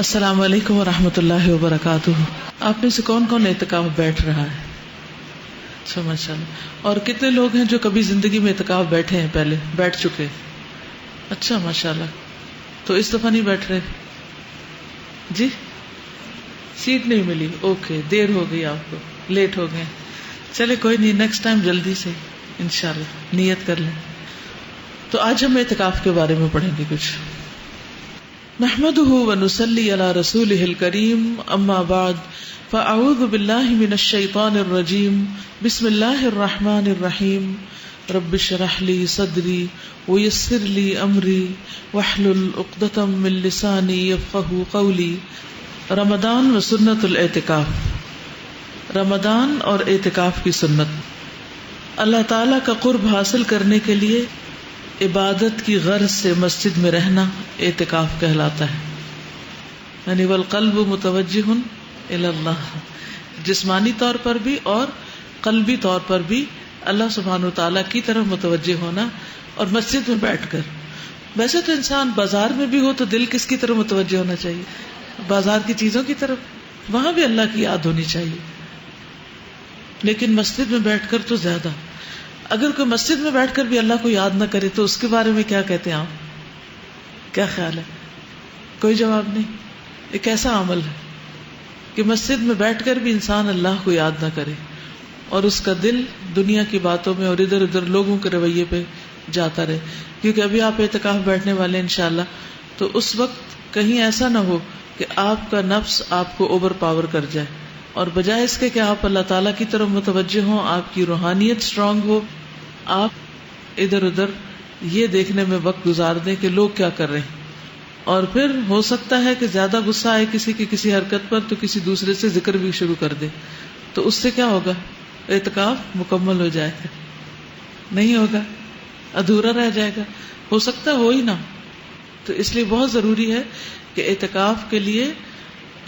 السلام علیکم ورحمۃ اللہ وبرکاتہ. آپ میں سے کون کون اعتکاف بیٹھ رہا ہے؟ اچھا ماشاء اللہ. اور کتنے لوگ ہیں جو کبھی زندگی میں اعتکاف بیٹھے ہیں، پہلے بیٹھ چکے؟ اچھا ماشاء اللہ. تو اس دفعہ نہیں بیٹھ رہے؟ جی سیٹ نہیں ملی، اوکے، دیر ہو گئی، آپ کو لیٹ ہو گئے. چلے کوئی نہیں، نیکسٹ ٹائم جلدی سے انشاءاللہ نیت کر لیں. تو آج ہم اعتکاف کے بارے میں پڑھیں گے کچھ. نحمده ونصلي على رسوله الكريم، اما بعد، فاعوذ بالله من الشيطان الرجيم، بسم الله الرحمن الرحيم. رب اشرح لي صدري ويسر لي امري واحلل عقدة من لساني يفقهوا قولي. رمضان و سنت الاعتکاف. رمضان اور اعتکاف کی سنت. اللہ تعالی کا قرب حاصل کرنے کے لیے عبادت کی غرض سے مسجد میں رہنا اعتکاف کہلاتا ہے. یعنی والقلب متوجہ الی اللہ، جسمانی طور پر بھی اور قلبی طور پر بھی اللہ سبحانہ وتعالیٰ کی طرف متوجہ ہونا، اور مسجد میں بیٹھ کر. ویسے تو انسان بازار میں بھی ہو تو دل کس کی طرف متوجہ ہونا چاہیے؟ بازار کی چیزوں کی طرف، وہاں بھی اللہ کی یاد ہونی چاہیے. لیکن مسجد میں بیٹھ کر تو زیادہ. اگر کوئی مسجد میں بیٹھ کر بھی اللہ کو یاد نہ کرے تو اس کے بارے میں کیا کہتے ہیں آپ؟ کیا خیال ہے؟ کوئی جواب نہیں. ایک ایسا عمل ہے کہ مسجد میں بیٹھ کر بھی انسان اللہ کو یاد نہ کرے اور اس کا دل دنیا کی باتوں میں اور ادھر ادھر لوگوں کے رویے پہ جاتا رہے. کیونکہ ابھی آپ اعتکاف بیٹھنے والے ہیں انشاءاللہ، تو اس وقت کہیں ایسا نہ ہو کہ آپ کا نفس آپ کو اوور پاور کر جائے، اور بجائے اس کے کہ آپ اللہ تعالیٰ کی طرف متوجہ ہوں، آپ کی روحانیت اسٹرانگ ہو، آپ ادھر ادھر یہ دیکھنے میں وقت گزار دیں کہ لوگ کیا کر رہے ہیں. اور پھر ہو سکتا ہے کہ زیادہ غصہ آئے کسی کی کسی حرکت پر تو کسی دوسرے سے ذکر بھی شروع کر دے. تو اس سے کیا ہوگا؟ اعتکاف مکمل ہو جائے گا؟ نہیں ہوگا، ادھورا رہ جائے گا، ہو سکتا ہو ہی نہ. تو اس لیے بہت ضروری ہے کہ اعتکاف کے لیے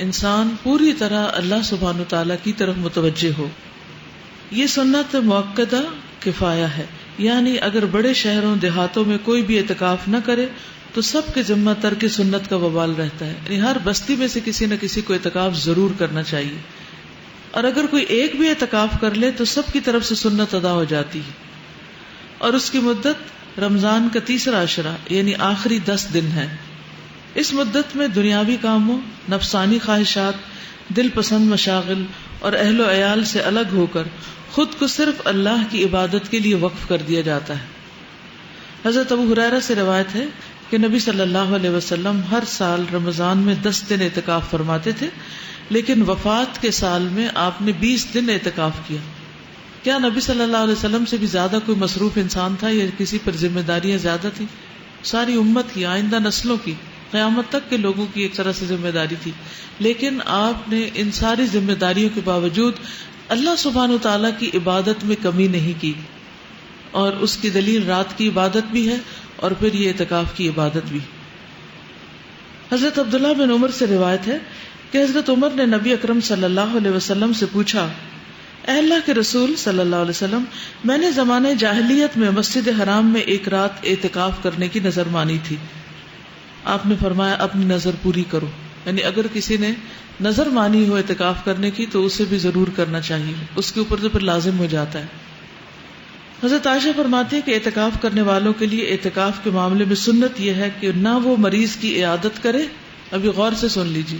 انسان پوری طرح اللہ سبحانہ وتعالیٰ کی طرف متوجہ ہو. یہ سنت مؤکدہ کفایہ ہے، یعنی اگر بڑے شہروں دیہاتوں میں کوئی بھی اعتکاف نہ کرے تو سب کے ذمہ ترک سنت کا وبال رہتا ہے. یعنی ہر بستی میں سے کسی نہ کسی کو اعتکاف ضرور کرنا چاہیے، اور اگر کوئی ایک بھی اعتکاف کر لے تو سب کی طرف سے سنت ادا ہو جاتی ہے. اور اس کی مدت رمضان کا تیسرا عشرہ یعنی آخری 10 دن ہے. اس مدت میں دنیاوی کاموں، نفسانی خواہشات، دل پسند مشاغل اور اہل و عیال سے الگ ہو کر خود کو صرف اللہ کی عبادت کے لیے وقف کر دیا جاتا ہے. حضرت ابو ہریرہ سے روایت ہے کہ نبی صلی اللہ علیہ وسلم ہر سال رمضان میں 10 دن اعتکاف فرماتے تھے، لیکن وفات کے سال میں آپ نے 20 دن اعتکاف کیا. کیا نبی صلی اللہ علیہ وسلم سے بھی زیادہ کوئی مصروف انسان تھا یا کسی پر ذمہ داریاں زیادہ تھی؟ ساری امت کی، آئندہ نسلوں کی، قیامت تک کے لوگوں کی ایک طرح سے ذمہ داری تھی. لیکن آپ نے ان ساری ذمہ داریوں کے باوجود اللہ سبحانہ وتعالیٰ کی عبادت میں کمی نہیں کی، اور اس کی دلیل رات کی عبادت بھی ہے اور پھر یہ اعتکاف کی عبادت بھی. حضرت عبداللہ بن عمر سے روایت ہے کہ حضرت عمر نے نبی اکرم صلی اللہ علیہ وسلم سے پوچھا، اے اللہ کے رسول صلی اللہ علیہ وسلم، میں نے زمانے جاہلیت میں مسجد حرام میں ایک رات اعتکاف کرنے کی نظر مانی تھی. آپ نے فرمایا اپنی نظر پوری کرو. یعنی اگر کسی نے نظر مانی ہو اعتکاف کرنے کی تو اسے بھی ضرور کرنا چاہیے، اس کے اوپر تو پھر لازم ہو جاتا ہے. حضرت عائشہ فرماتی ہے کہ اعتکاف کرنے والوں کے لیے اعتکاف کے معاملے میں سنت یہ ہے کہ نہ وہ مریض کی عیادت کرے، ابھی غور سے سن لیجیے،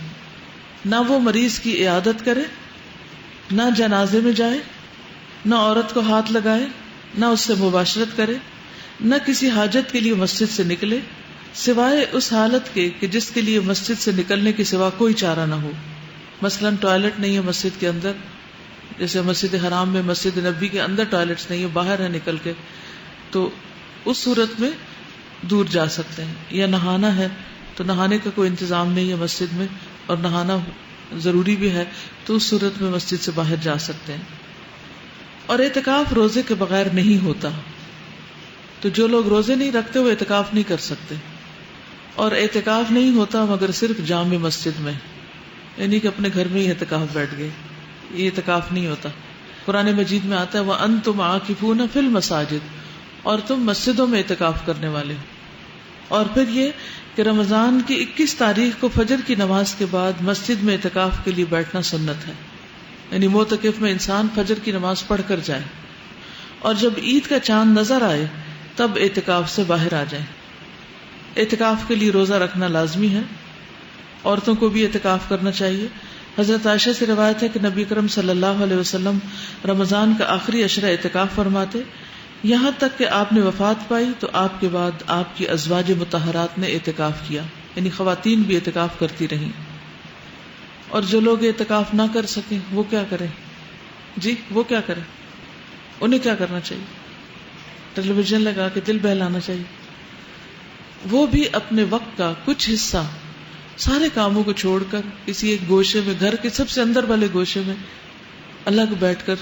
نہ وہ مریض کی عیادت کرے، نہ جنازے میں جائے، نہ عورت کو ہاتھ لگائے، نہ اس سے مباشرت کرے، نہ کسی حاجت کے لیے مسجد سے نکلے سوائے اس حالت کے کہ جس کے لیے مسجد سے نکلنے کے سوا کوئی چارہ نہ ہو. مثلا ٹوائلٹ نہیں ہے مسجد کے اندر، جیسے مسجد حرام میں مسجد نبی کے اندر ٹوائلٹس نہیں ہے، باہر ہے نکل کے، تو اس صورت میں دور جا سکتے ہیں. یا نہانا ہے تو نہانے کا کوئی انتظام نہیں ہے مسجد میں اور نہانا ضروری بھی ہے تو اس صورت میں مسجد سے باہر جا سکتے ہیں. اور اعتکاف روزے کے بغیر نہیں ہوتا، تو جو لوگ روزے نہیں رکھتے وہ اعتکاف نہیں کر سکتے. اور اعتکاف نہیں ہوتا مگر صرف جامع مسجد میں، یعنی کہ اپنے گھر میں ہی اعتکاف بیٹھ گئے، یہ اعتکاف نہیں ہوتا. قرآن مجید میں آتا ہے وَأَنْتُمْ عَاكِفُونَ فِي الْمَسَاجِدِ، اور تم مسجدوں میں اعتکاف کرنے والے ہو. اور پھر یہ کہ رمضان کی 21 تاریخ کو فجر کی نماز کے بعد مسجد میں اعتکاف کے لیے بیٹھنا سنت ہے، یعنی معتکف میں انسان فجر کی نماز پڑھ کر جائے اور جب عید کا چاند نظر آئے تب اعتکاف سے باہر آ جائیں۔ اعتکاف کے لیے روزہ رکھنا لازمی ہے، عورتوں کو بھی اعتکاف کرنا چاہیے۔ حضرت عائشہ سے روایت ہے کہ نبی کرم صلی اللہ علیہ وسلم رمضان کا آخری عشرہ اعتکاف فرماتے، یہاں تک کہ آپ نے وفات پائی تو آپ کے بعد آپ کی ازواج مطہرات نے اعتکاف کیا، یعنی خواتین بھی اعتکاف کرتی رہیں۔ اور جو لوگ اعتکاف نہ کر سکیں وہ کیا کریں؟ جی وہ کیا کریں؟ انہیں کیا کرنا چاہیے؟ ٹیلی ویژن لگا کے دل بہلانا چاہیے۔ وہ بھی اپنے وقت کا کچھ حصہ سارے کاموں کو چھوڑ کر کسی ایک گوشے میں، گھر کے سب سے اندر والے گوشے میں الگ بیٹھ کر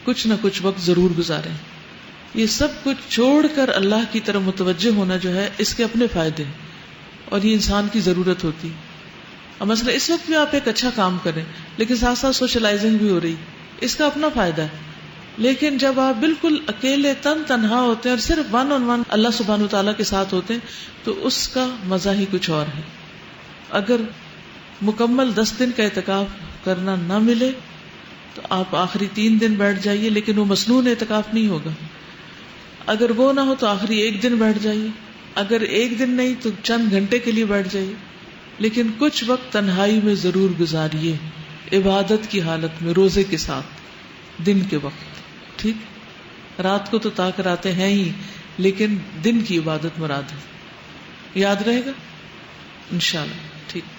کچھ نہ کچھ وقت ضرور گزاریں۔ یہ سب کچھ چھوڑ کر اللہ کی طرف متوجہ ہونا جو ہے، اس کے اپنے فائدے ہیں اور یہ انسان کی ضرورت ہوتی۔ اور مثلا اس وقت بھی آپ ایک اچھا کام کریں لیکن ساتھ ساتھ سوشلائزنگ بھی ہو رہی، اس کا اپنا فائدہ ہے۔ لیکن جب آپ بالکل اکیلے تنہا ہوتے ہیں اور صرف ون آن ون اللہ سبحانہ وتعالیٰ کے ساتھ ہوتے ہیں تو اس کا مزہ ہی کچھ اور ہے۔ اگر مکمل 10 دن کا اعتکاف کرنا نہ ملے تو آپ آخری 3 دن بیٹھ جائیے، لیکن وہ مسنون اعتکاف نہیں ہوگا۔ اگر وہ نہ ہو تو آخری 1 دن بیٹھ جائیے، اگر 1 دن نہیں تو چند گھنٹے کے لیے بیٹھ جائیے، لیکن کچھ وقت تنہائی میں ضرور گزاریے، عبادت کی حالت میں، روزے کے ساتھ، دن کے وقت۔ ٹھیک، رات کو تو تاک راتے ہیں ہی، لیکن دن کی عبادت مراد ہے۔ یاد رہے گا انشاءاللہ؟ ٹھیک۔